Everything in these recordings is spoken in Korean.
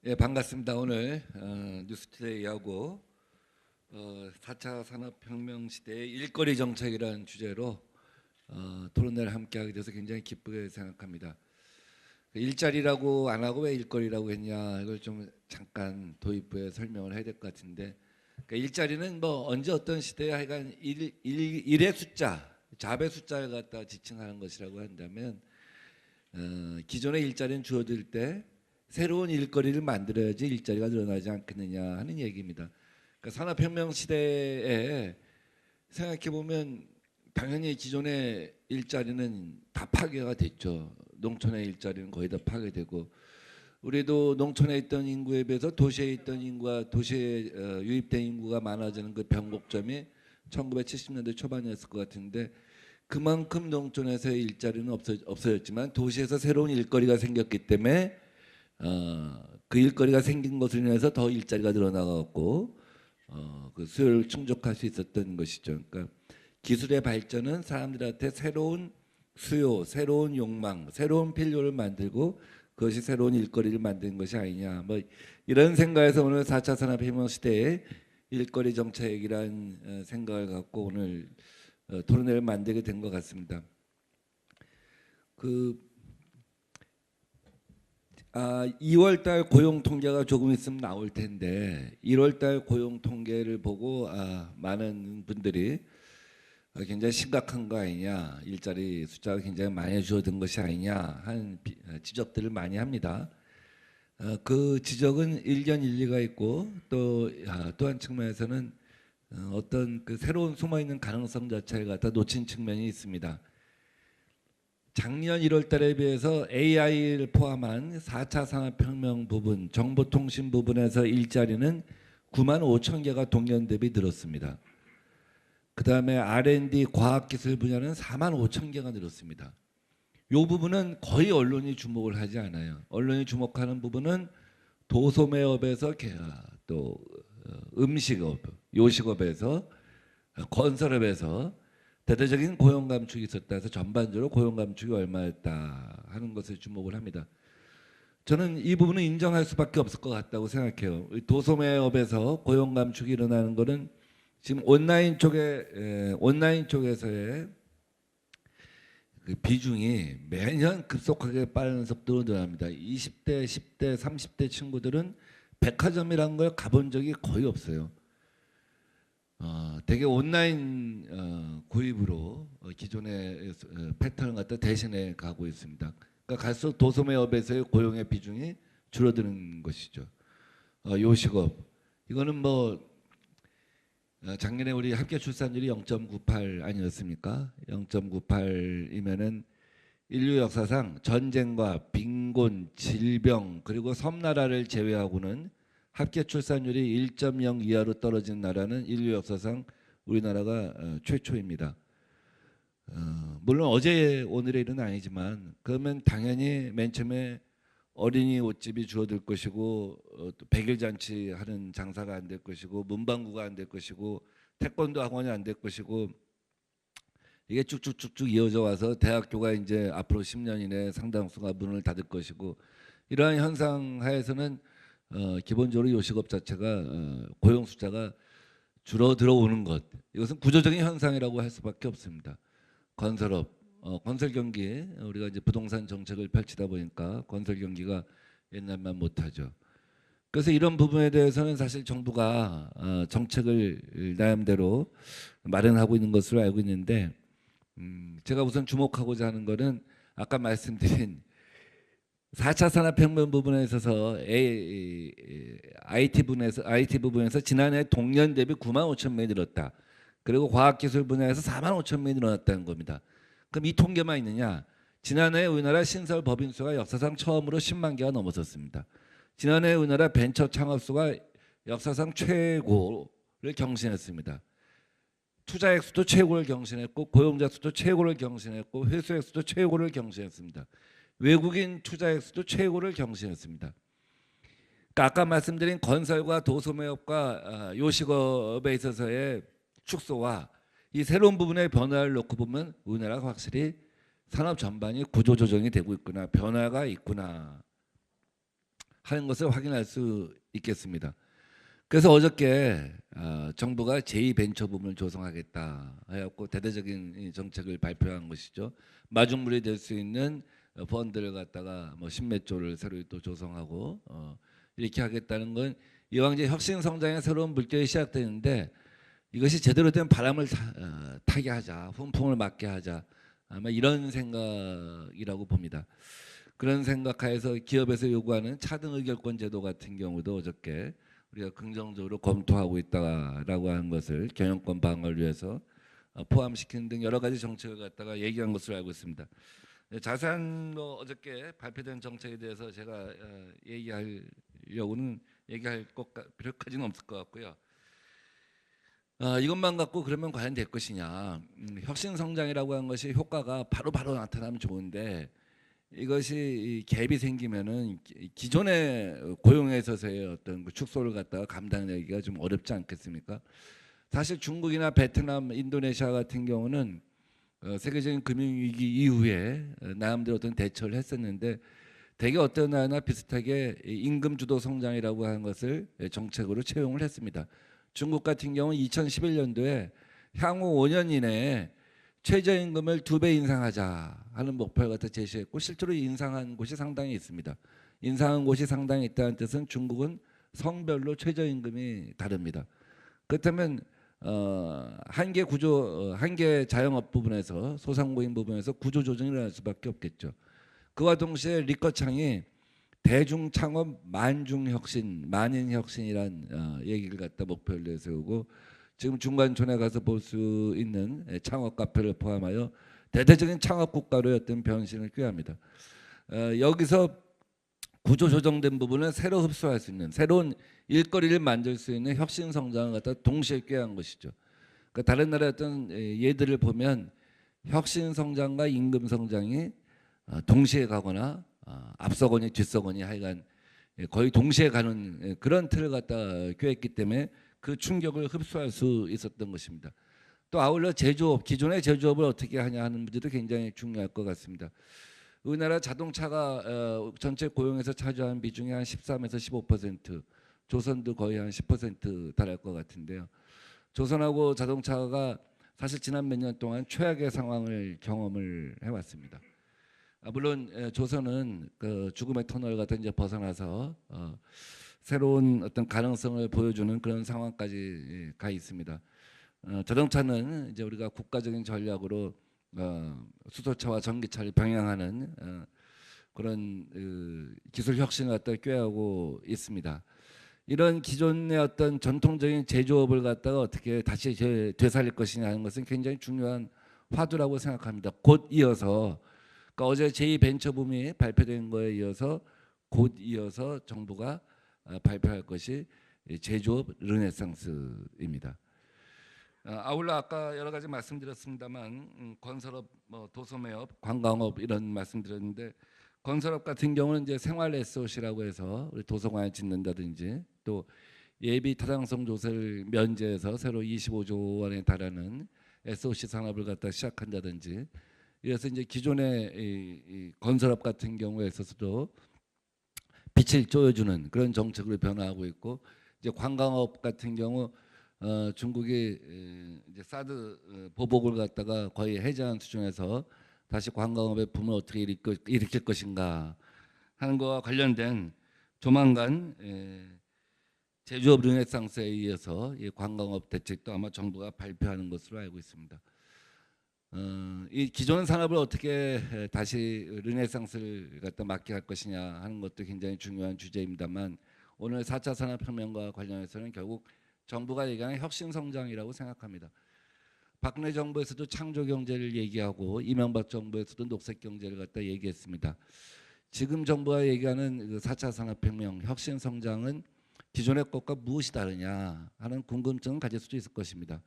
예, 반갑습니다. 오늘 뉴스투데이하고 4차 산업혁명 시대의 일거리 정책이라는 주제로 토론회를 함께하게 돼서 굉장히 기쁘게 생각합니다. 일자리라고 안 하고 왜 일거리라고 했냐 이걸 좀 잠깐 도입부에 설명을 해야 될 것 같은데, 그러니까 일자리는 뭐 언제 어떤 시대에 하여간 일의 숫자, 잡의 숫자를 갖다 지칭하는 것이라고 한다면 기존의 일자리는 주어질 때 새로운 일거리를 만들어야지 일자리가 늘어나지 않겠느냐 하는 얘기입니다. 그러니까 산업혁명 시대에 생각해 보면 당연히 기존의 일자리는 다 파괴가 됐죠. 농촌의 일자리는 거의 다 파괴되고, 우리도 농촌에 있던 인구에 비해서 도시에 있던 인구와 도시에 유입된 인구가 많아지는 그 변곡점이 1970년대 초반이었을 것 같은데, 그만큼 농촌에서의 일자리는 없어졌지만 도시에서 새로운 일거리가 생겼기 때문에 그 일거리가 생긴 것으로 인해서 더 일자리가 늘어나고 그 수요를 충족할 수 있었던 것이죠. 그러니까 기술의 발전은 사람들한테 새로운 수요, 새로운 욕망, 새로운 필요를 만들고 그것이 새로운 일거리를 만드는 것이 아니냐. 뭐 이런 생각에서 오늘 4차 산업혁명 시대에 일거리 정책이라는 생각을 갖고 오늘 토론회를 만들게 된 것 같습니다. 2월달 고용 통계가 조금 있으면 나올 텐데 1월달 고용 통계를 보고 많은 분들이 굉장히 심각한 거 아니냐, 일자리 숫자가 굉장히 많이 줄어든 것이 아니냐 하는 지적들을 많이 합니다. 그 지적은 일견 일리가 있고 또 한 측면에서는 어떤 그 새로운 숨어있는 가능성 자체를 갖다 놓친 측면이 있습니다. 작년 1월 달에 비해서 AI를 포함한 4차 산업혁명 부분, 정보통신 부분에서 일자리는 9만 5천 개가 동년 대비 늘었습니다. 그 다음에 R&D 과학기술 분야는 4만 5천 개가 늘었습니다. 이 부분은 거의 언론이 주목을 하지 않아요. 언론이 주목하는 부분은 도소매업에서 또 음식업, 요식업에서 건설업에서 대대적인 고용 감축이 있었다 해서 전반적으로 고용 감축이 얼마였다 하는 것을 주목을 합니다. 저는 이 부분은 인정할 수밖에 없을 것 같다고 생각해요. 도소매업에서 고용 감축이 일어나는 것은 지금 온라인 쪽에서의 그 비중이 매년 급속하게 빠른 속도로 늘어납니다. 20대, 10대, 30대 친구들은 백화점이라는 걸 가본 적이 거의 없어요. 되게 온라인 구입으로 기존의 패턴을 갖다 대신해 가고 있습니다. 그러니까 갈수록 도소매업에서의 고용의 비중이 줄어드는 것이죠. 요식업, 이거는 뭐 작년에 우리 합계 출산율이 0.98 아니었습니까? 0.98이면은 인류 역사상 전쟁과 빈곤, 질병 그리고 섬나라를 제외하고는 합계 출산율이 1.0 이하로 떨어진 나라는 인류 역사상 우리나라가 최초입니다. 물론 어제 오늘의 일은 아니지만, 그러면 당연히 맨 처음에 어린이 옷집이 줄어들 것이고 또 백일잔치 하는 장사가 안 될 것이고 문방구가 안 될 것이고 태권도 학원이 안 될 것이고, 이게 쭉쭉쭉쭉 이어져 와서 대학교가 이제 앞으로 10년 이내에 상당수가 문을 닫을 것이고, 이러한 현상 하에서는 기본적으로 요식업 자체가 고용 숫자가 줄어들어 오는 것, 이것은 구조적인 현상이라고 할 수밖에 없습니다. 건설업, 건설 경기, 우리가 이제 부동산 정책을 펼치다 보니까 건설 경기가 옛날만 못하죠. 그래서 이런 부분에 대해서는 사실 정부가 정책을 나름대로 마련하고 있는 것으로 알고 있는데, 제가 우선 주목하고자 하는 것은 아까 말씀드린 4차 산업혁명 부분에 있어서 IT 부분에서 지난해 동년 대비 9만 5천 명이 늘었다. 그리고 과학기술 분야에서 4만 5천 명이 늘어났다는 겁니다. 그럼 이 통계만 있느냐? 지난해 우리나라 신설 법인 수가 역사상 처음으로 10만 개가 넘어섰습니다. 지난해 우리나라 벤처 창업 수가 역사상 최고를 경신했습니다. 투자액 수도 최고를 경신했고 고용자 수도 최고를 경신했고 회수액 수도 최고를 경신했습니다. 외국인 투자액 수도 최고를 경신했습니다. 그러니까 아까 말씀드린 건설과 도소매업과 요식업에 있어서의 축소와 이 새로운 부분의 변화를 놓고 보면 우리나라가 확실히 산업 전반이 구조조정이 되고 있구나, 변화가 있구나 하는 것을 확인할 수 있겠습니다. 그래서 어저께 정부가 제2벤처 부문을 조성하겠다 해갖고 대대적인 이 정책을 발표한 것이죠. 마중물이 될 수 있는 펀드를 갖다가 뭐 10몇 조를 새로 또 조성하고 이렇게 하겠다는 건 이왕 이제 혁신 성장의 새로운 물결이 시작되는데 이것이 제대로 된 바람을 타게 하자, 훈풍을 맞게 하자, 아마 이런 생각이라고 봅니다. 그런 생각하에서 기업에서 요구하는 차등 의결권 제도 같은 경우도 어저께 우리가 긍정적으로 검토하고 있다라고 하는 것을 경영권 방어를 위해서 포함시키는 등 여러 가지 정책을 갖다가 얘기한 것으로 알고 있습니다. 자세한 어저께 발표된 정책에 대해서 제가 얘기할 필요까지는 없을 것 같고요. 이것만 갖고 그러면 과연 될 것이냐? 혁신 성장이라고 하는 것이 효과가 바로바로 나타나면 좋은데 이것이 갭이 생기면은 기존의 고용에 있어서의 어떤 그 축소를 갖다가 감당하기가 좀 어렵지 않겠습니까? 사실 중국이나 베트남, 인도네시아 같은 경우는 세계적인 금융위기 이후에 나름대로 어떤 대처를 했었는데 대개 어떤 나라나 비슷하게 임금 주도 성장이라고 하는 것을 정책으로 채용을 했습니다. 중국 같은 경우는 2011년도에 향후 5년 이내에 최저임금을 2배 인상하자 하는 목표를 갖다 제시했고 실제로 인상한 곳이 상당히 있습니다. 인상한 곳이 상당히 있다는 뜻은 중국은 성별로 최저임금이 다릅니다. 그렇다면 한계 자영업 부분에서 소상공인 부분에서 구조 조정이 일어날 수밖에 없겠죠. 그와 동시에 리커창이 대중창업 만중혁신, 만인혁신이란 얘기를 갖다 목표를 내세우고 지금 중간촌에 가서 볼 수 있는 창업 카페를 포함하여 대대적인 창업 국가로의 어떤 변신을 꾀합니다. 여기서 구조 조정된 부분을 새로 흡수할 수 있는 새로운 일거리를 만들 수 있는 혁신 성장을 갖다 동시에 꾀한 것이죠. 그러니까 다른 나라의 어떤 예들을 보면 혁신 성장과 임금 성장이 동시에 가거나 앞서거니 뒤서거니 하여간 거의 동시에 가는 그런 틀을 갖다 꾀했기 때문에 그 충격을 흡수할 수 있었던 것입니다. 또 아울러 제조업, 기존의 제조업을 어떻게 하냐 하는 문제도 굉장히 중요할 것 같습니다. 우리나라 자동차가 전체 고용에서 차지하는 비중이 한 13에서 15%, 조선도 거의 한 10% 달할 것 같은데요. 조선하고 자동차가 사실 지난 몇 년 동안 최악의 상황을 경험을 해왔습니다. 물론 조선은 그 죽음의 터널 같은 이제 벗어나서 새로운 어떤 가능성을 보여주는 그런 상황까지 가 있습니다. 자동차는 이제 우리가 국가적인 전략으로 수소차와 전기차를 병행하는 그런 기술 혁신을 갖다 꾀하고 있습니다. 이런 기존의 어떤 전통적인 제조업을 갖다가 어떻게 다시 되살릴 것이냐 하는 것은 굉장히 중요한 화두라고 생각합니다. 곧 이어서 그러니까 어제 제2벤처붐이 발표된 거에 이어서 곧 이어서 정부가 발표할 것이 제조업 르네상스입니다. 아울러 아까 여러 가지 말씀드렸습니다만 건설업, 도소매업, 관광업 이런 말씀드렸는데 건설업 같은 경우는 이제 생활 SOC라고 해서 우리 도서관을 짓는다든지 또 예비 타당성 조사를 면제해서 새로 25조 원에 달하는 SOC 산업을 갖다 시작한다든지 이래서 이제 기존의 이 건설업 같은 경우에 있어서도 빛을 쪼여주는 그런 정책으로 변화하고 있고 이제 관광업 같은 경우 중국이 이제 사드 보복을 갖다가 거의 해제한 수준에서 다시 관광업의 붐을 어떻게 일으킬 것인가 하는 것과 관련된 조만간 제조업 르네상스에 의해서 이 관광업 대책도 아마 정부가 발표하는 것으로 알고 있습니다. 이 기존 산업을 어떻게 다시 르네상스를 갖다 맞게 할 것이냐 하는 것도 굉장히 중요한 주제입니다만 오늘 4차 산업혁명과 관련해서는 결국 정부가 얘기하는 혁신 성장이라고 생각합니다. 박근혜 정부에서도 창조 경제를 얘기하고 이명박 정부에서도 녹색 경제를 갖다 얘기했습니다. 지금 정부가 얘기하는 그 4차 산업혁명 혁신 성장은 기존의 것과 무엇이 다르냐 하는 궁금증을 가질 수도 있을 것입니다.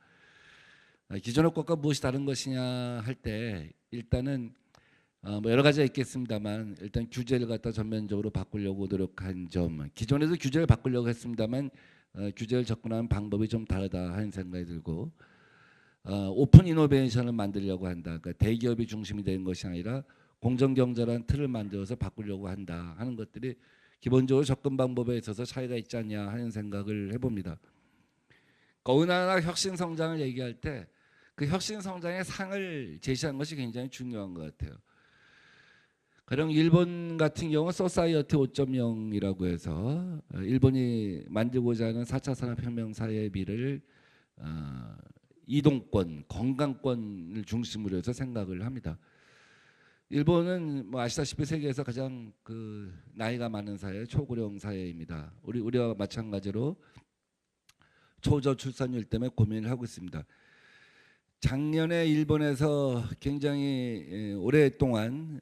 기존의 것과 무엇이 다른 것이냐 할 때 일단은 뭐 여러 가지가 있겠습니다만 일단 규제를 갖다 전면적으로 바꾸려고 노력한 점, 기존에도 규제를 바꾸려고 했습니다만 규제를 접근하는 방법이 좀 다르다 하는 생각이 들고 오픈 이노베이션을 만들려고 한다. 그러니까 대기업이 중심이 되는 것이 아니라 공정경제라는 틀을 만들어서 바꾸려고 한다 하는 것들이 기본적으로 접근 방법에 있어서 차이가 있지 않냐 하는 생각을 해봅니다. 어느 나라 혁신 성장을 얘기할 때 그 혁신 성장의 상을 제시한 것이 굉장히 중요한 것 같아요. 가령 일본 같은 경우 소사이어티 5.0이라고 해서 일본이 만들고자 하는 4차 산업혁명 사회비를 이동권, 건강권을 중심으로 해서 생각을 합니다. 일본은 뭐 아시다시피 세계에서 가장 그 나이가 많은 사회, 초고령 사회입니다. 우리와 마찬가지로 초저 출산율 때문에 고민을 하고 있습니다. 작년에 일본에서 굉장히 오랫동안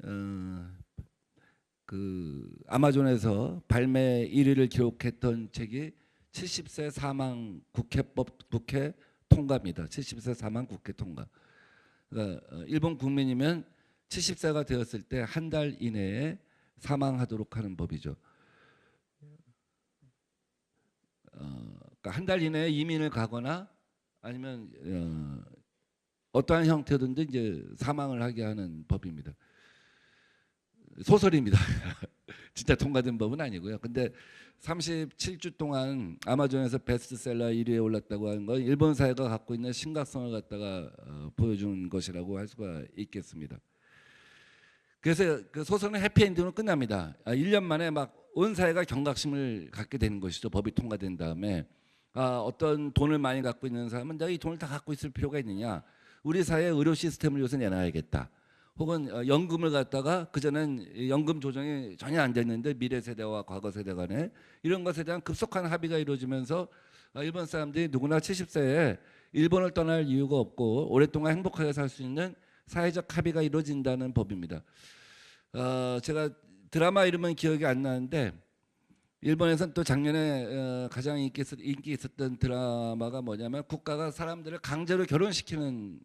그 아마존에서 발매 1위를 기록했던 책이 70세 사망 국회 통과입니다. 70세 사망 국회 통과. 그러니까 일본 국민이면 70세가 되었을 때 한 달 이내에 사망하도록 하는 법이죠. 그러니까 한 달 이내에 이민을 가거나 아니면 어떠한 형태든지 이제 사망을 하게 하는 법입니다. 소설입니다. 진짜 통과된 법은 아니고요. 근데 37주 동안 아마존에서 베스트셀러 1위에 올랐다고 하는 건 일본 사회가 갖고 있는 심각성을 갖다가 보여주는 것이라고 할 수가 있겠습니다. 그래서 그 소설은 해피엔딩으로 끝납니다. 1년 만에 막 온 사회가 경각심을 갖게 되는 것이죠. 법이 통과된 다음에 어떤 돈을 많이 갖고 있는 사람은 내가 이 돈을 다 갖고 있을 필요가 있느냐. 우리 사회의 의료 시스템을 요새 내놔야겠다. 혹은 연금을 갖다가 그전엔 연금 조정이 전혀 안 됐는데 미래 세대와 과거 세대 간에 이런 것에 대한 급속한 합의가 이루어지면서 일본 사람들이 누구나 70세에 일본을 떠날 이유가 없고 오랫동안 행복하게 살 수 있는 사회적 합의가 이루어진다는 법입니다. 제가 드라마 이름은 기억이 안 나는데 일본에서는 또 작년에 가장 인기 있었던 드라마가 뭐냐면 국가가 사람들을 강제로 결혼시키는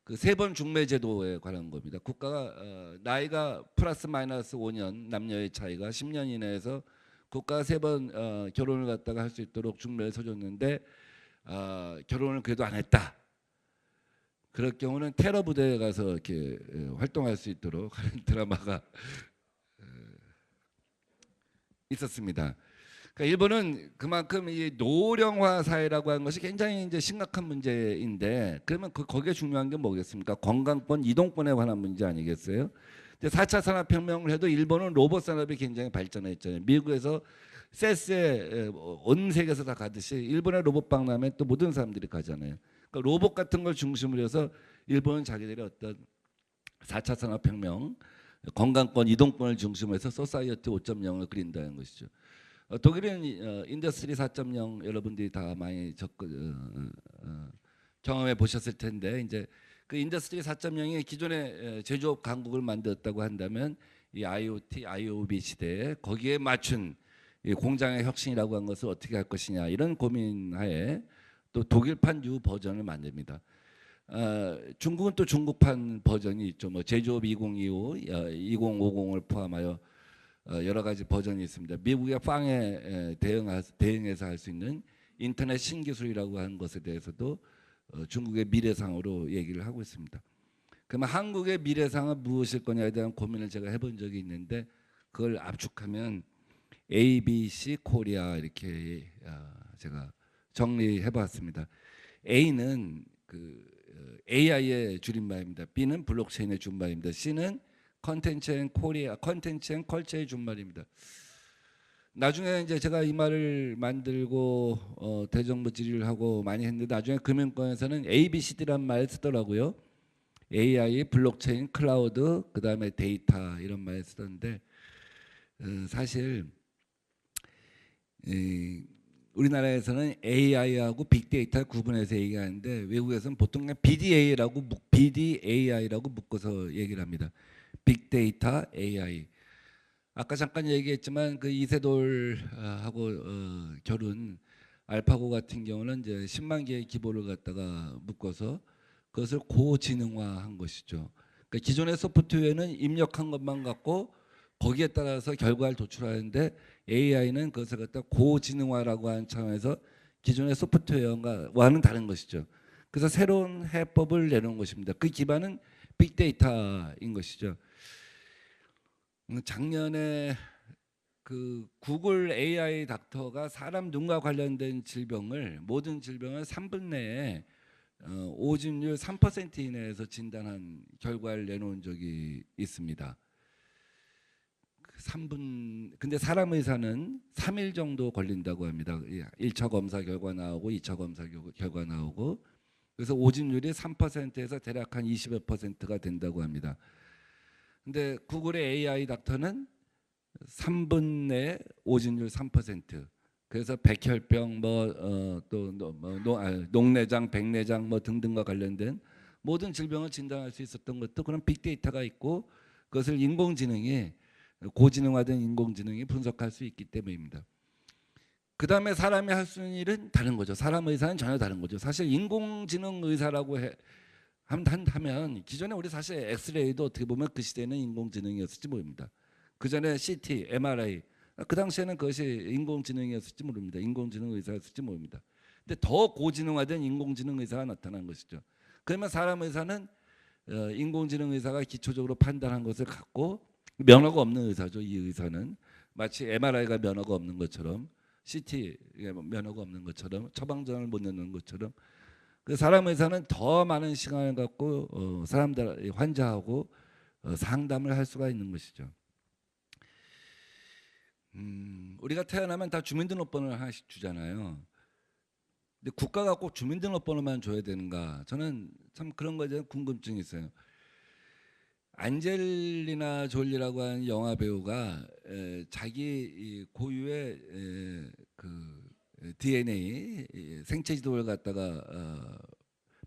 그 세 번 중매 제도에 관한 겁니다. 국가가 나이가 플러스 마이너스 5년 남녀의 차이가 10년 이내에서 국가가 세 번 결혼을 갖다가 할 수 있도록 중매를 서줬는데 결혼을 그래도 안 했다. 그럴 경우는 테러 부대에 가서 이렇게 활동할 수 있도록 하는 드라마가 있었습니다. 그러니까 일본은 그만큼 이 노령화 사회라고 하는 것이 굉장히 이제 심각한 문제인데 그러면 거기에 중요한 게 뭐겠습니까? 건강권, 이동권에 관한 문제 아니겠어요? 4차 산업혁명을 해도 일본은 로봇 산업이 굉장히 발전했잖아요. 미국에서 세스에 온 세계에서 다 가듯이 일본의 로봇 박람회 또 모든 사람들이 가잖아요. 그러니까 로봇 같은 걸 중심으로 해서 일본은 자기들의 어떤 4차 산업혁명, 건강권, 이동권을 중심으로 해서 소사이어티 5.0을 그린다는 것이죠. 독일은 인더스트리 4.0 여러분들이 다 많이 경험해 보셨을 텐데 이제 그 인더스트리 4.0이 기존의 제조업 강국을 만들었다고 한다면 이 IoT, IoB 시대에 거기에 맞춘 이 공장의 혁신이라고 한 것을 어떻게 할 것이냐 이런 고민하에 또 독일판 유 버전을 만듭니다. 중국은 또 중국판 버전이 있죠. 뭐 제조업 2025, 2050을 포함하여 여러 가지 버전이 있습니다. 미국의 빵에 대응해서 할 수 있는 인터넷 신기술이라고 하는 것에 대해서도 중국의 미래상으로 얘기를 하고 있습니다. 그러면 한국의 미래상은 무엇일 거냐에 대한 고민을 제가 해본 적이 있는데 그걸 압축하면 ABC 코리아 이렇게 제가 정리해봤습니다. A는 그 AI의 줄임말입니다. B는 블록체인의 줄임말입니다. C는 컨텐츠 앤 코리아, 컨텐츠 앤 컬처의 줄임말입니다. 나중에 이제 제가 이 말을 만들고 대정부 질의를 하고 많이 했는데 나중에 금융권에서는 ABCD라는 말을 쓰더라고요. AI, 블록체인, 클라우드, 그 다음에 데이터 이런 말을 쓰던데 사실 우리나라에서는 AI하고 빅데이터를 구분해서 얘기하는데 외국에서는 보통 그냥 BDAI라고 묶어서 얘기를 합니다. 빅데이터 AI. 아까 잠깐 얘기했지만 그 이세돌하고 결혼 알파고 같은 경우는 이제 10만 개의 기보를 갖다가 묶어서 그것을 고지능화한 것이죠. 그러니까 기존의 소프트웨어는 입력한 것만 갖고 거기에 따라서 결과를 도출하는데 AI는 그것을 갖다 고지능화라고 하는 차원에서 기존의 소프트웨어와는 다른 것이죠. 그래서 새로운 해법을 내놓은 것입니다. 그 기반은 빅데이터인 것이죠. 작년에 그 구글 AI 닥터가 사람 눈과 관련된 질병을 모든 질병을 3분 내에 오진율 3% 이내에서 진단한 결과를 내놓은 적이 있습니다. 3분 근데 사람 의사는 3일 정도 걸린다고 합니다. 1차 검사 결과 나오고 2차 검사 결과 나오고 그래서 오진율이 3%에서 대략 한 20가 된다고 합니다. 근데 구글의 AI 닥터는 3분 내에 오진율 3%. 그래서 백혈병 녹내장, 백내장 뭐 등등과 관련된 모든 질병을 진단할 수 있었던 것도 그런 빅데이터가 있고 그것을 인공지능이 고지능화된 인공지능이 분석할 수 있기 때문입니다. 그 다음에 사람이 할 수 있는 일은 다른 거죠. 사람 의사는 전혀 다른 거죠. 사실 인공지능 의사라고 하면 기존에 우리 사실 엑스레이도 어떻게 보면 그 시대에는 인공지능이었을지 모릅니다. 그 전에 CT, MRI 그 당시에는 그것이 인공지능이었을지 모릅니다. 인공지능 의사였을지 모릅니다. 근데 더 고지능화된 인공지능 의사가 나타난 것이죠. 그러면 사람 의사는 인공지능 의사가 기초적으로 판단한 것을 갖고 면허가 없는 의사죠. 이 의사는 마치 MRI가 면허가 없는 것처럼 CT 면허가 없는 것처럼 처방전을 못 내는 것처럼 그 사람 의사는 더 많은 시간을 갖고 사람들 환자하고 상담을 할 수가 있는 것이죠. 우리가 태어나면 다 주민등록번호를 하나씩 주잖아요. 근데 국가가 꼭 주민등록번호만 줘야 되는가? 저는 참 그런 거에 대한 궁금증이 있어요. 안젤리나 졸리라고 하는 영화 배우가 자기 고유의 그 DNA 생체 지도를 갖다가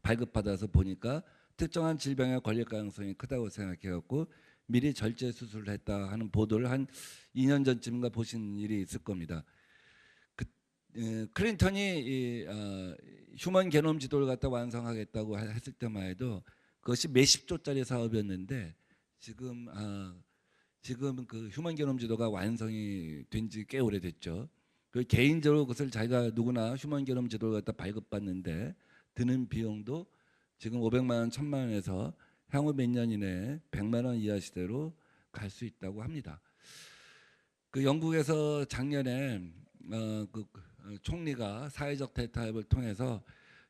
발급받아서 보니까 특정한 질병에 걸릴 가능성이 크다고 생각해갖고 미리 절제 수술을 했다 하는 보도를 한 2년 전쯤인가 보신 일이 있을 겁니다. 클린턴이 휴먼 게놈 지도를 갖다 완성하겠다고 했을 때만 해도 그것이 몇십 조짜리 사업이었는데 지금 그 휴먼 게놈 지도가 완성이 된 지 꽤 오래됐죠. 그 개인적으로 그것을 자기가 누구나 휴먼 게놈 지도를 갖다 발급받는데 드는 비용도 지금 500만 원, 1000만 원에서 향후 몇 년 이내에 100만 원 이하 시대로 갈 수 있다고 합니다. 그 영국에서 작년에 총리가 사회적 대타협을 통해서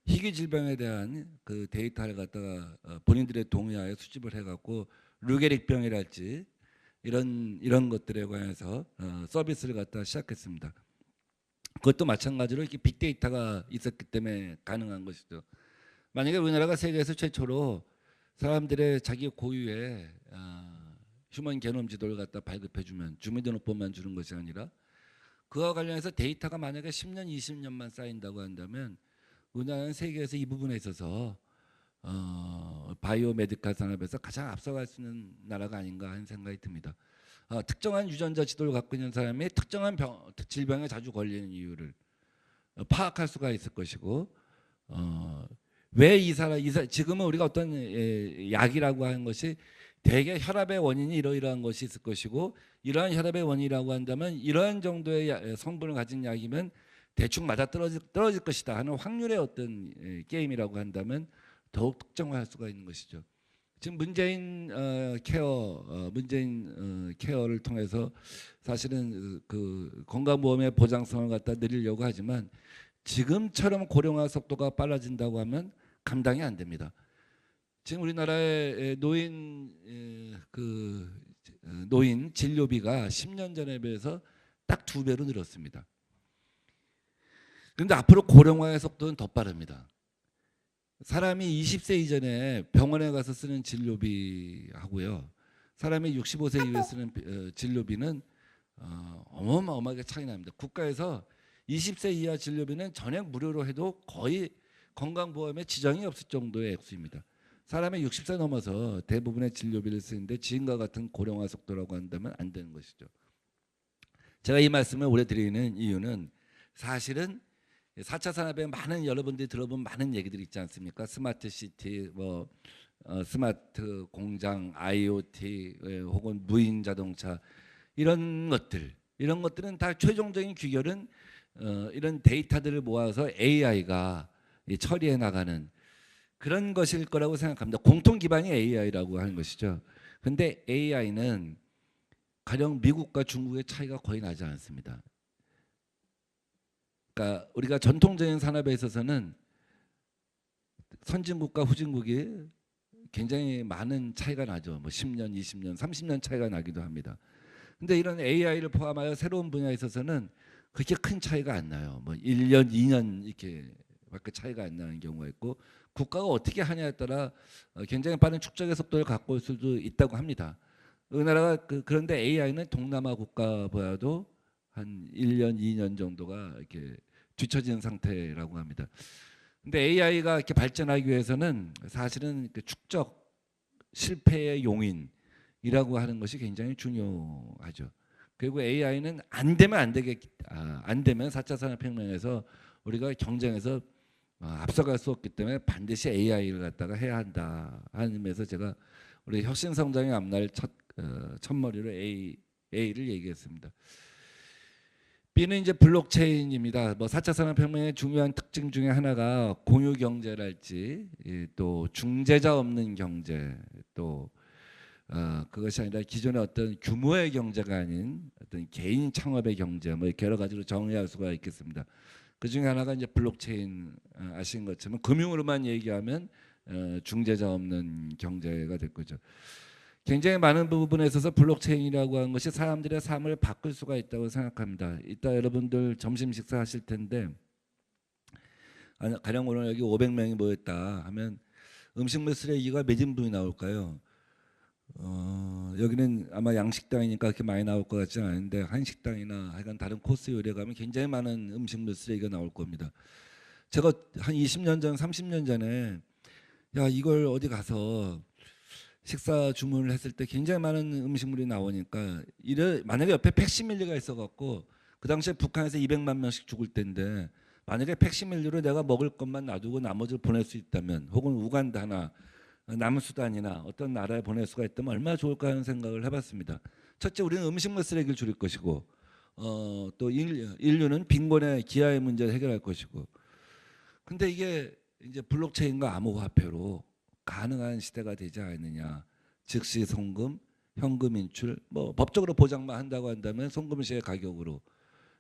희귀 질병에 대한 그 데이터를 갖다가 본인들의 동의하에 수집을 해갖고 루게릭병이랄지 이런 것들에 관해서 서비스를 갖다 시작했습니다. 그것도 마찬가지로 이렇게 빅데이터가 있었기 때문에 가능한 것이죠. 만약에 우리나라가 세계에서 최초로 사람들의 자기 고유의 휴먼 게놈 지도를 갖다 발급해주면 주민등록번만 주는 것이 아니라 그와 관련해서 데이터가 만약에 10년, 20년만 쌓인다고 한다면 우리나라는 세계에서 이 부분에 있어서 바이오 메디칼 산업에서 가장 앞서갈 수 있는 나라가 아닌가 하는 생각이 듭니다. 특정한 유전자 지도를 갖고 있는 사람이 특정한 질병에 자주 걸리는 이유를 파악할 수가 있을 것이고 왜 이 사람 지금은 우리가 어떤 약이라고 하는 것이 대개 혈압의 원인이 이러이러한 것이 있을 것이고 이러한 혈압의 원인이라고 한다면 이러한 정도의 성분을 가진 약이면 대충 맞아 떨어질 것이다 하는 확률의 어떤 게임이라고 한다면 더욱 특정화할 수가 있는 것이죠. 지금 문재인 케어를 통해서 사실은 그 건강보험의 보장성을 갖다 늘리려고 하지만 지금처럼 고령화 속도가 빨라진다고 하면 감당이 안 됩니다. 지금 우리나라의 노인 진료비가 10년 전에 비해서 딱 2배로 늘었습니다. 그런데 앞으로 고령화의 속도는 더 빠릅니다. 사람이 20세 이전에 병원에 가서 쓰는 진료비하고요. 사람이 65세 이후에 쓰는 진료비는 어마어마하게 차이 납니다. 국가에서 20세 이하 진료비는 전액 무료로 해도 거의 건강보험에 지장이 없을 정도의 액수입니다. 사람이 60세 넘어서 대부분의 진료비를 쓰는데 지금과 같은 고령화 속도라고 한다면 안 되는 것이죠. 제가 이 말씀을 오래 드리는 이유는 사실은 4차 산업에 많은 여러분들이 들어본 많은 얘기들이 있지 않습니까? 스마트 시티, 스마트 공장, IoT 혹은 무인 자동차 이런 것들은 다 최종적인 귀결은 이런 데이터들을 모아서 AI가 처리해 나가는 그런 것일 거라고 생각합니다. 공통 기반이 AI라고 하는 것이죠. 그런데 AI는 가령 미국과 중국의 차이가 거의 나지 않습니다. 그러니까 우리가 전통적인 산업에 있어서는 선진국과 후진국이 굉장히 많은 차이가 나죠. 뭐 10년, 20년, 30년 차이가 나기도 합니다. 근데 이런 AI를 포함하여 새로운 분야에 있어서는 그렇게 큰 차이가 안 나요. 뭐 1년, 2년 이렇게밖에 차이가 안 나는 경우가 있고, 국가가 어떻게 하냐에 따라 굉장히 빠른 축적의 속도를 갖고 올 수도 있다고 합니다. 우리나라가 그런데 AI는 동남아 국가보다도 한 1년, 2년 정도가 이렇게 뒤처진 상태라고 합니다. 근데 AI가 이렇게 발전하기 위해서는 사실은 그 축적 실패의 용인이라고 하는 것이 굉장히 중요하죠. 그리고 AI는 안 되면 안 되면 4차 산업혁명에서 우리가 경쟁에서 앞서갈 수 없기 때문에 반드시 AI를 갖다가 해야 한다 하는 의미에서 제가 우리 혁신성장의 앞날 첫머리로 A를 얘기했습니다. B는 이제 블록체인입니다. 뭐 4차 산업혁명의 중요한 특징 중에 하나가 공유 경제랄지, 또 중재자 없는 경제, 또 그것이 아니라 기존의 어떤 규모의 경제가 아닌 어떤 개인 창업의 경제, 뭐 여러 가지로 정의할 수가 있겠습니다. 그 중에 하나가 이제 블록체인, 아시는 것처럼 금융으로만 얘기하면 중재자 없는 경제가 될 거죠. 굉장히 많은 부분에 있어서 블록체인이라고 하는 것이 사람들의 삶을 바꿀 수가 있다고 생각합니다. 이따 여러분들 점심 식사하실 텐데, 가령 오늘 여기 500명이 모였다 하면 음식물 쓰레기가 몇 인분이 나올까요? 여기는 아마 양식당이니까 그렇게 많이 나올 것 같지는 않은데, 한식당이나 하여간 다른 코스 요리에 가면 굉장히 많은 음식물 쓰레기가 나올 겁니다. 제가 한 20년 전, 30년 전에 야 이걸 어디 가서 식사 주문을 했을 때 굉장히 많은 음식물이 나오니까 만약에 옆에 팩시밀리가 있어갖고, 그 당시에 북한에서 200만 명씩 죽을 때인데 만약에 팩시밀리로 내가 먹을 것만 놔두고 나머지를 보낼 수 있다면, 혹은 우간다나 남수단이나 어떤 나라에 보낼 수가 있다면 얼마나 좋을까 하는 생각을 해봤습니다. 첫째, 우리는 음식물 쓰레기를 줄일 것이고, 또 인류는 빈곤의 기아의 문제를 해결할 것이고. 근데 이게 이제 블록체인과 암호화폐로 가능한 시대가 되지 않느냐. 즉시 송금, 현금 인출, 뭐 법적으로 보장만 한다고 한다면 송금시의 가격으로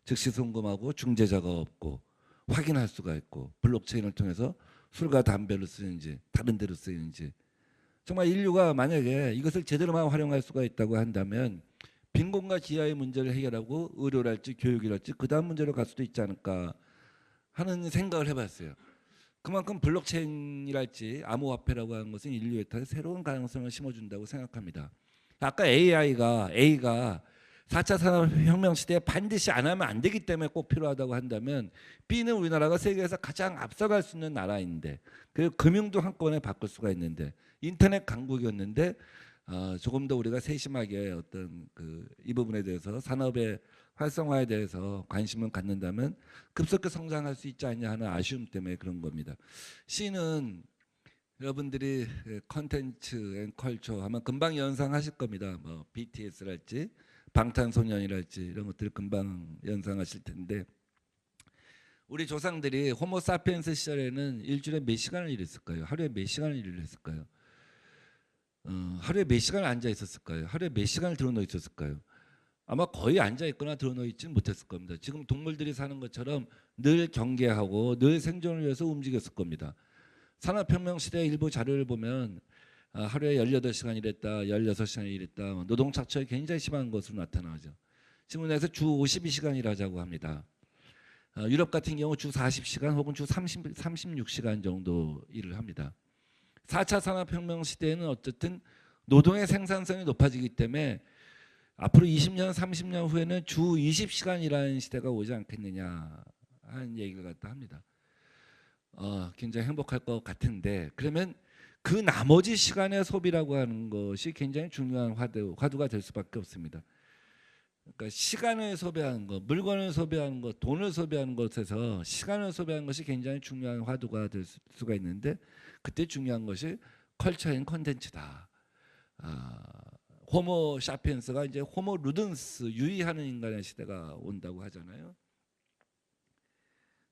즉시 송금하고 중재자가 없고 확인할 수가 있고, 블록체인을 통해서 술과 담배를 쓰는지 다른 데로 쓰이는지, 정말 인류가 만약에 이것을 제대로만 활용할 수가 있다고 한다면 빈곤과 기아의 문제를 해결하고 의료랄지 교육이랄지 그 다음 문제로 갈 수도 있지 않을까 하는 생각을 해봤어요. 그만큼 블록체인이랄지 암호화폐라고 하는 것은 인류에 대한 새로운 가능성을 심어준다고 생각합니다. 아까 A가 4차 산업혁명 시대에 반드시 안 하면 안 되기 때문에 꼭 필요하다고 한다면, B는 우리나라가 세계에서 가장 앞서갈 수 있는 나라인데, 그리고 금융도 한꺼번에 바꿀 수가 있는데, 인터넷 강국이었는데 조금 더 우리가 세심하게 어떤 이 부분에 대해서 산업의 활성화에 대해서 관심을 갖는다면 급속히 성장할 수 있지 않냐 하는 아쉬움 때문에 그런 겁니다. C는 여러분들이 컨텐츠 앤 컬처 하면 금방 연상하실 겁니다. 뭐 BTS랄지 방탄소년이랄지 이런 것들 금방 연상하실 텐데, 우리 조상들이 호모 사피엔스 시절에는 일주일에 몇 시간을 일했을까요? 하루에 몇 시간을 일을 했을까요? 하루에 몇 시간을 앉아 있었을까요? 하루에 몇 시간을 드러누워 있었을까요? 아마 거의 앉아 있거나 드러누워 있지는 못했을 겁니다. 지금 동물들이 사는 것처럼 늘 경계하고 늘 생존을 위해서 움직였을 겁니다. 산업혁명 시대 일부 자료를 보면 하루에 18시간 일했다, 16시간 일했다, 노동 착취가 굉장히 심한 것으로 나타나죠. 지금 우리나라에서 주 52시간 일하자고 합니다. 유럽 같은 경우 주 40시간 혹은 주 36시간 정도 일을 합니다. 4차 산업혁명 시대에는 어쨌든 노동의 생산성이 높아지기 때문에 앞으로 20년, 30년 후에는 주 20시간 일하는 시대가 오지 않겠느냐 하는 얘기를 갖다 합니다. 굉장히 행복할 것 같은데, 그러면 그 나머지 시간의 소비라고 하는 것이 굉장히 중요한 화두가 될 수밖에 없습니다. 그러니까 시간을 소비하는 것, 물건을 소비하는 것, 돈을 소비하는 것에서 시간을 소비하는 것이 굉장히 중요한 화두가 될 수가 있는데, 그때 중요한 것이 컬처 앤 콘텐츠다. 호모 사피엔스가 이제 호모 루든스, 유의하는 인간의 시대가 온다고 하잖아요.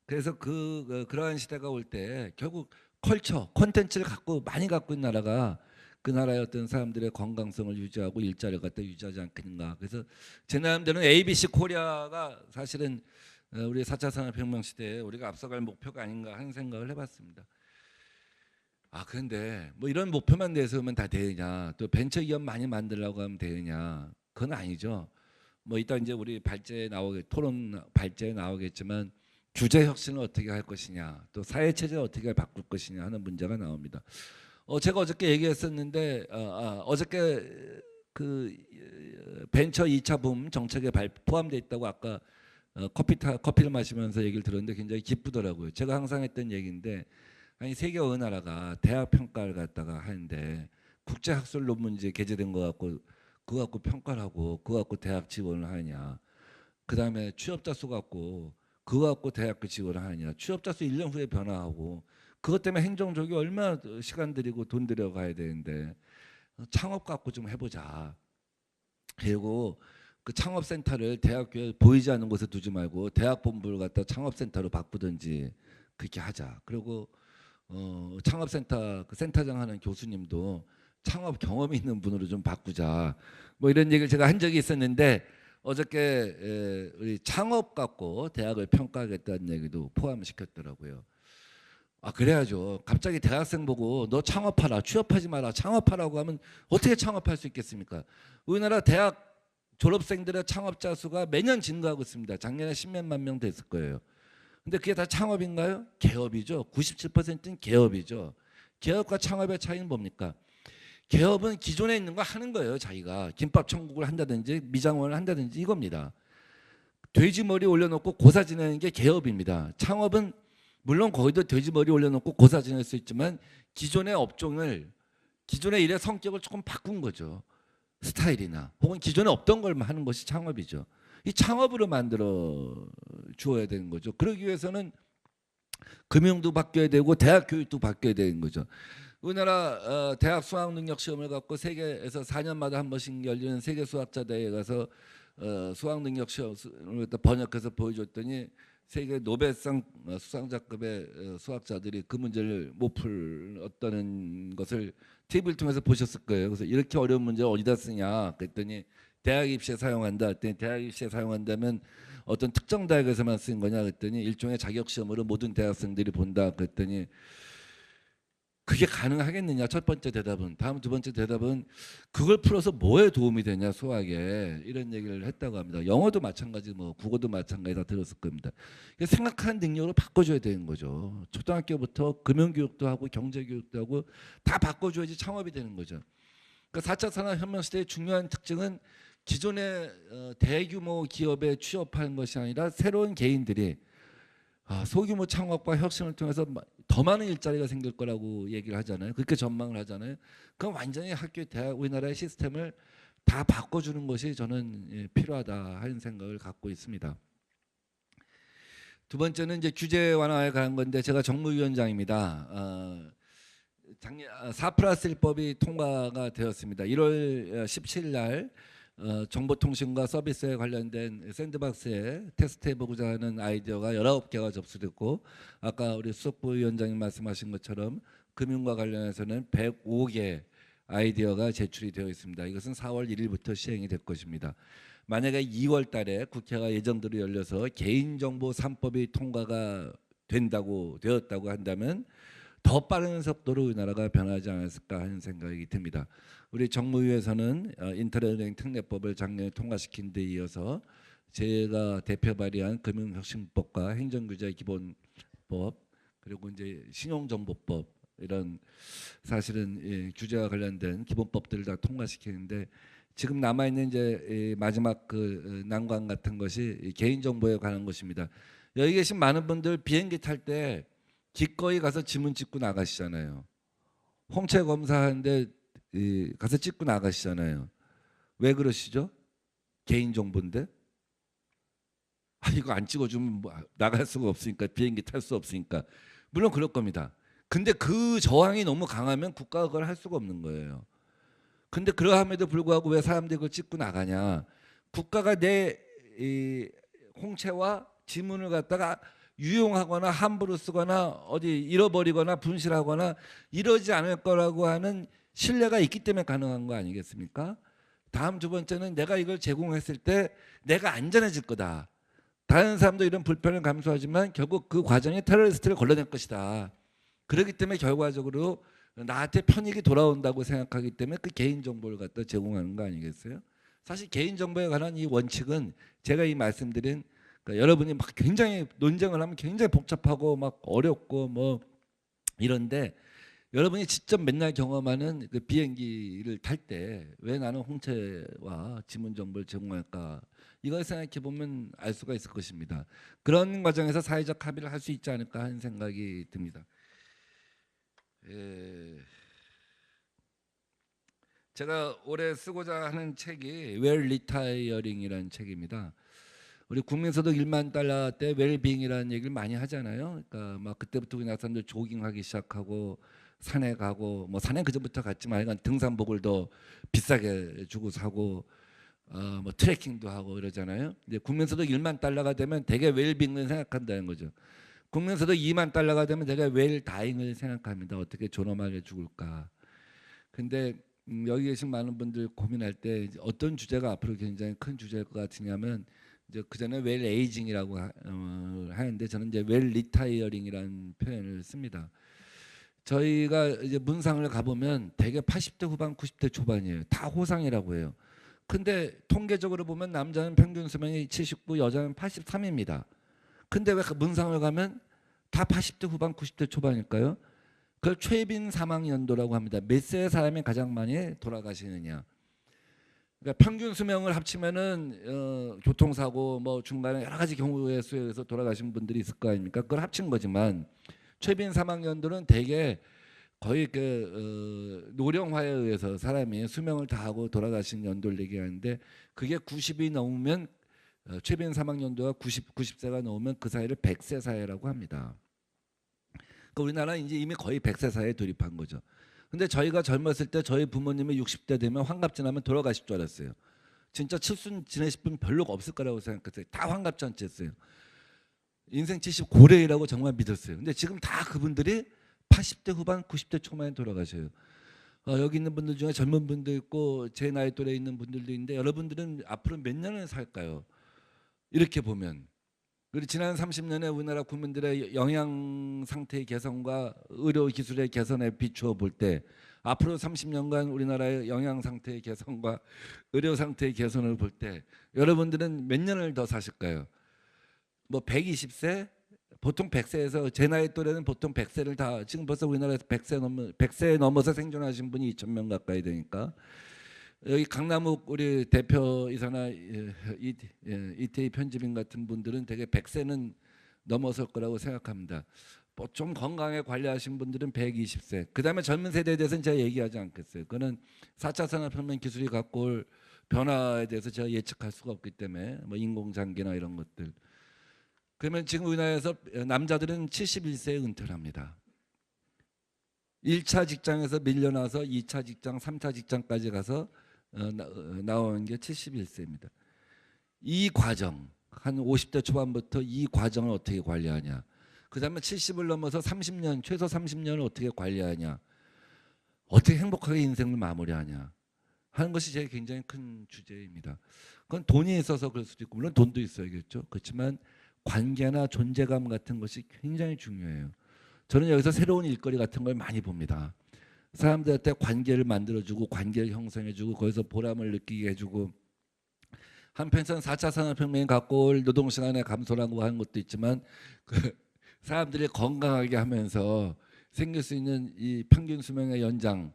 그래서 그러한 시대가 올 때 결국 컬처, 콘텐츠를 많이 갖고 있는 나라가 그 나라의 어떤 사람들의 건강성을 유지하고 일자리를 갖다 유지하지 않겠는가. 그래서 제 나름대로는 ABC 코리아가 사실은 우리 4차 산업혁명 시대에 우리가 앞서갈 목표가 아닌가 하는 생각을 해봤습니다. 그런데 뭐 이런 목표만 내세우면 다 되느냐, 또 벤처기업 많이 만들려고 하면 되느냐, 그건 아니죠. 뭐 이따 이제 우리 토론 발제에 나오겠지만 규제 혁신을 어떻게 할 것이냐, 또 사회 체제를 어떻게 바꿀 것이냐 하는 문제가 나옵니다. 제가 어저께 얘기했었는데 어저께 그 벤처 2차 붐 정책에 포함되어 있다고 아까 커피를 마시면서 얘기를 들었는데 굉장히 기쁘더라고요. 제가 항상 했던 얘기인데, 아니 세계 어느 나라가 대학 평가를 갖다가 하는데 국제 학술 논문제 게재된 거 갖고 그거 갖고 평가를 하고 그거 갖고 대학 지원을 하느냐, 그 다음에 취업자 수 갖고 그거 갖고 대학교 지원을 하느냐, 취업자 수 1년 후에 변화하고 그것 때문에 행정적이 얼마나 시간 들이고 돈 들여 가야 되는데 창업 갖고 좀 해보자. 그리고 그 창업센터를 대학교에 보이지 않는 곳에 두지 말고 대학 본부를 갖다 창업센터로 바꾸든지 그렇게 하자. 그리고 창업센터 그 센터장 하는 교수님도 창업 경험이 있는 분으로 좀 바꾸자. 뭐 이런 얘기를 제가 한 적이 있었는데 어저께 우리 창업 갖고 대학을 평가하겠다는 얘기도 포함시켰더라고요. 그래야죠. 갑자기 대학생 보고 너 창업하라, 취업하지 마라, 창업하라고 하면 어떻게 창업할 수 있겠습니까? 우리나라 대학 졸업생들의 창업자 수가 매년 증가하고 있습니다. 작년에 10몇만 명 됐을 거예요. 근데 그게 다 창업인가요? 개업이죠. 97%는 개업이죠. 개업과 창업의 차이는 뭡니까? 개업은 기존에 있는 거 하는 거예요. 자기가 김밥 천국을 한다든지 미장원을 한다든지 이겁니다. 돼지 머리 올려놓고 고사 지내는 게 개업입니다. 창업은 물론 거기도 돼지 머리 올려놓고 고사 지낼 수 있지만 기존의 업종을, 기존의 일의 성격을 조금 바꾼 거죠. 스타일이나 혹은 기존에 없던 걸 하는 것이 창업이죠. 이 창업으로 만들어 주어야 되는 거죠. 그러기 위해서는 금융도 바뀌어야 되고 대학 교육도 바뀌어야 되는 거죠. 우리나라 대학 수학 능력 시험을 갖고 세계에서 4년마다 한 번씩 열리는 세계 수학자 대회에 가서 수학 능력 시험을 번역해서 보여줬더니 세계 노벨상 수상자급의 수학자들이 그 문제를 못 풀었다는 것을 TV를 통해서 보셨을 거예요. 그래서 이렇게 어려운 문제 어디다 쓰냐 그랬더니 대학 입시에 사용한다. 그랬더니 대학 입시에 사용한다면 어떤 특정 대학에서만 쓰는 거냐 그랬더니 일종의 자격 시험으로 모든 대학생들이 본다 그랬더니 그게 가능하겠느냐 첫 번째 대답은. 다음 두 번째 대답은 그걸 풀어서 뭐에 도움이 되냐 수학에, 이런 얘기를 했다고 합니다. 영어도 마찬가지, 뭐 국어도 마찬가지 다 들었을 겁니다. 생각하는 능력으로 바꿔줘야 되는 거죠. 초등학교부터 금융교육도 하고 경제교육도 하고 다 바꿔줘야지 창업이 되는 거죠. 그러니까 4차 산업혁명 시대의 중요한 특징은 기존의 대규모 기업에 취업하는 것이 아니라 새로운 개인들이 소규모 창업과 혁신을 통해서 더 많은 일자리가 생길 거라고 얘기를 하잖아요. 그렇게 전망을 하잖아요. 그럼 완전히 학교, 대학, 우리나라의 시스템을 다 바꿔주는 것이 저는 필요하다 하는 생각을 갖고 있습니다. 두 번째는 이제 규제 완화에 관한 건데 제가 정무위원장입니다. 작년 4+1법이 통과가 되었습니다. 1월 17일 날 정보통신과 서비스에 관련된 샌드박스에 테스트해보고자 하는 아이디어가 19개가 접수됐고 아까 우리 수석부 위원장님 말씀하신 것처럼 금융과 관련해서는 105개 아이디어가 제출이 되어 있습니다. 이것은 4월 1일부터 시행이 될 것입니다. 만약에 2월 달에 국회가 예정대로 열려서 개인정보 3법이 통과가 되었다고 한다면 더 빠른 속도로 우리나라가 변하지 않았을까 하는 생각이 듭니다. 우리 정무위에서는 인터넷은행 특례법을 작년에 통과시킨 데 이어서 제가 대표 발의한 금융혁신법과 행정규제 기본법 그리고 이제 신용정보법 이런 사실은 규제와 관련된 기본법들을 다 통과시키는데 지금 남아 있는 이제 마지막 그 난관 같은 것이 개인정보에 관한 것입니다. 여기 계신 많은 분들 비행기 탈 때 기꺼이 가서 지문 찍고 나가시잖아요. 홍채 검사하는데 가서 찍고 나가시잖아요. 왜 그러시죠? 개인정보인데? 이거 안 찍어주면 뭐 나갈 수가 없으니까, 비행기 탈 수 없으니까. 물론 그럴 겁니다. 근데 그 저항이 너무 강하면 국가가 그걸 할 수가 없는 거예요. 근데 그러함에도 불구하고 왜 사람들이 그걸 찍고 나가냐. 국가가 내 홍채와 지문을 갖다가 유용하거나 함부로 쓰거나 어디 잃어버리거나 분실하거나 이러지 않을 거라고 하는 신뢰가 있기 때문에 가능한 거 아니겠습니까? 다음 두 번째는 내가 이걸 제공했을 때 내가 안전해질 거다. 다른 사람도 이런 불편을 감수하지만 결국 그 과정에 테러리스트를 걸러낼 것이다. 그렇기 때문에 결과적으로 나한테 편익이 돌아온다고 생각하기 때문에 그 개인정보를 갖다 제공하는 거 아니겠어요? 사실 개인정보에 관한 이 원칙은 제가 이 말씀드린, 그러니까 여러분이 막 굉장히 논쟁을 하면 굉장히 복잡하고 막 어렵고 뭐 이런데, 여러분이 직접 맨날 경험하는 그 비행기를 탈 때 왜 나는 홍채와 지문 정보를 제공할까, 이걸 생각해 보면 알 수가 있을 것입니다. 그런 과정에서 사회적 합의를 할 수 있지 않을까 하는 생각이 듭니다. 제가 올해 쓰고자 하는 책이 웰 리타이어링이라는 책입니다. 우리 국민소득 1만 달러 때 웰빙이라는 얘기를 많이 하잖아요. 그러니까 막 그때부터 그냥 사람들 조깅하기 시작하고 산에 가고, 뭐 산에 그전부터 갔지만 이건 등산복을 더 비싸게 주고 사고 뭐 트레킹도 하고 이러잖아요. 근데 국민소득 1만 달러가 되면 되게 웰빙을 생각한다는 거죠. 국민소득 2만 달러가 되면 되게 웰다잉을 생각합니다. 어떻게 존엄하게 죽을까. 근데 여기 계신 많은 분들 고민할 때 어떤 주제가 앞으로 굉장히 큰 주제일 것 같으냐면, 이제 그 전에 웰 에이징이라고 하는데 저는 이제 웰 리타이어링이라는 표현을 씁니다. 저희가 이제 문상을 가보면 대개 80대 후반, 90대 초반이에요. 다 호상이라고 해요. 근데 통계적으로 보면 남자는 평균 수명이 79, 여자는 83입니다. 근데 왜 문상을 가면 다 80대 후반, 90대 초반일까요? 그걸 최빈 사망 연도라고 합니다. 몇 세의 사람이 가장 많이 돌아가시느냐. 그러니까 평균 수명을 합치면은 교통사고 뭐 중간에 여러 가지 경우에 수에서 돌아가신 분들이 있을 거 아닙니까? 그걸 합친 거지만 최빈 사망 연도는 대개 거의 그 노령화에 의해서 사람이 수명을 다하고 돌아가신 연도를 얘기하는데, 그게 90이 넘으면 최빈 사망 연도가 90세가 넘으면 그 사회를 100세 사회라고 합니다. 그러니까 우리나라는 이제 이미 거의 100세 사회에 돌입한 거죠. 근데 저희가 젊었을 때 저희 부모님이 60대 되면 환갑 지나면 돌아가실 줄 알았어요. 진짜 칠순 지내실 분 별로 없을 거라고 생각했어요. 다 환갑 잔치했어요. 인생 70 고래이라고 정말 믿었어요. 근데 지금 다 그분들이 80대 후반, 90대 초반에 돌아가셔요. 여기 있는 분들 중에 젊은 분도 있고 제 나이 또래 있는 분들도 있는데, 여러분들은 앞으로 몇 년을 살까요? 이렇게 보면. 그리고 지난 30년에 우리나라 국민들의 영양 상태의 개선과 의료 기술의 개선에 비추어 볼 때, 앞으로 30년간 우리나라의 영양 상태의 개선과 의료 상태의 개선을 볼 때 여러분들은 몇 년을 더 사실까요? 뭐 120세? 보통 100세에서, 제 나이 또래는 보통 100세를 다, 지금 벌써 우리나라에서 100세 넘어서 생존하신 분이 2,000명 가까이 되니까, 여기 강남욱 우리 대표이사나 이태희 편집인 같은 분들은 되게 100세는 넘어설 거라고 생각합니다. 뭐 좀 건강하게 관리하신 분들은 120세. 그다음에 젊은 세대에 대해서는 제가 얘기하지 않겠어요. 그거는 4차 산업혁명 기술이 갖고 올 변화에 대해서 제가 예측할 수가 없기 때문에, 뭐 인공장기나 이런 것들. 그러면 지금 우리나라에서 남자들은 71세에 은퇴를 합니다. 1차 직장에서 밀려나서 2차 직장, 3차 직장까지 가서 나오는 게 71세입니다. 이 과정, 한 50대 초반부터 이 과정을 어떻게 관리하냐. 그 다음에 70을 넘어서 30년, 최소 30년을 어떻게 관리하냐. 어떻게 행복하게 인생을 마무리하냐 하는 것이 제일 굉장히 큰 주제입니다. 그건 돈이 있어서 그럴 수도 있고, 물론 돈도 있어야겠죠. 그렇지만 관계나 존재감 같은 것이 굉장히 중요해요. 저는 여기서 새로운 일거리 같은 걸 많이 봅니다. 사람들한테 관계를 만들어주고 관계를 형성해주고 거기서 보람을 느끼게 해주고, 한편에서는 4차 산업혁명이 갖고 올 노동시간의 감소라고 하는 것도 있지만, 그 사람들이 건강하게 하면서 생길 수 있는 이 평균 수명의 연장,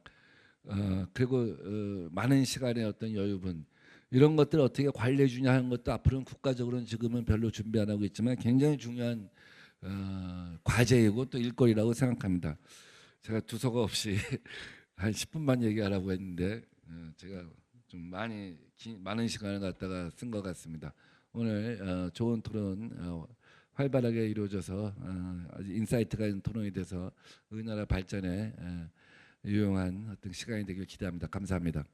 그리고 많은 시간의 어떤 여유분, 이런 것들을 어떻게 관리해 주냐 하는 것도 앞으로는 국가적으로는 지금은 별로 준비 안 하고 있지만 굉장히 중요한 과제이고 또 일거리라고 생각합니다. 제가 두서가 없이 한 10분만 얘기하라고 했는데 제가 좀 많은 시간을 갖다가 쓴 것 같습니다. 오늘 좋은 토론 활발하게 이루어져서 아주 인사이트가 있는 토론이 돼서 우리나라 발전에 유용한 어떤 시간이 되길 기대합니다. 감사합니다.